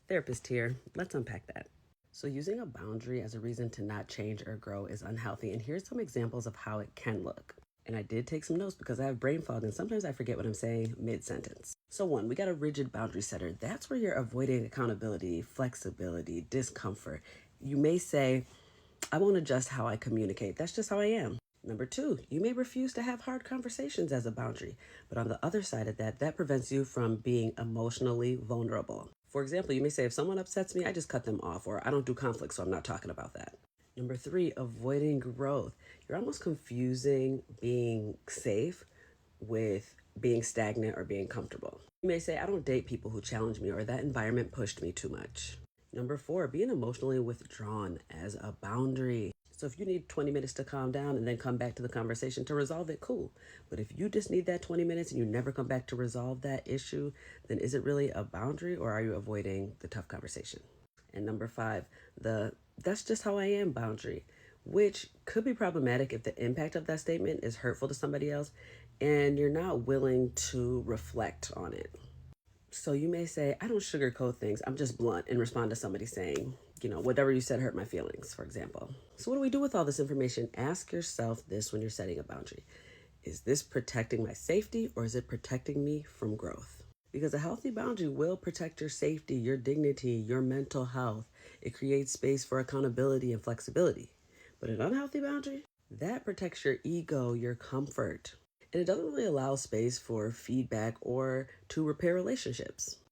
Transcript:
Therapist here. Let's unpack that. So, using a boundary as a reason to not change or grow is unhealthy. And here's some examples of how it can look. And I did take some notes because I have brain fog and sometimes I forget what I'm saying mid sentence. So, one, we got a rigid boundary setter. That's where you're avoiding accountability, flexibility, discomfort. You may say, I won't adjust how I communicate. That's just how I am. Number two, you may refuse to have hard conversations as a boundary, but on the other side of that, that prevents you from being emotionally vulnerable. For example, you may say, if someone upsets me, I just cut them off, or I don't do conflict, so I'm not talking about that. Number three, avoiding growth. You're almost confusing being safe with being stagnant or being comfortable. You may say, I don't date people who challenge me, or that environment pushed me too much. Number four, being emotionally withdrawn as a boundary. So if you need 20 minutes to calm down and then come back to the conversation to resolve it, cool. But if you just need that 20 minutes and you never come back to resolve that issue, then is it really a boundary or are you avoiding the tough conversation? And number five, the that's just how I am boundary, which could be problematic if the impact of that statement is hurtful to somebody else and you're not willing to reflect on it. So you may say, I don't sugarcoat things. I'm just blunt and respond to somebody saying, whatever you said hurt my feelings, for example. So what do we do with all this information? Ask yourself this when you're setting a boundary. Is this protecting my safety or is it protecting me from growth? Because a healthy boundary will protect your safety, your dignity, your mental health. It creates space for accountability and flexibility. But an unhealthy boundary, that protects your ego, your comfort. And it doesn't really allow space for feedback or to repair relationships.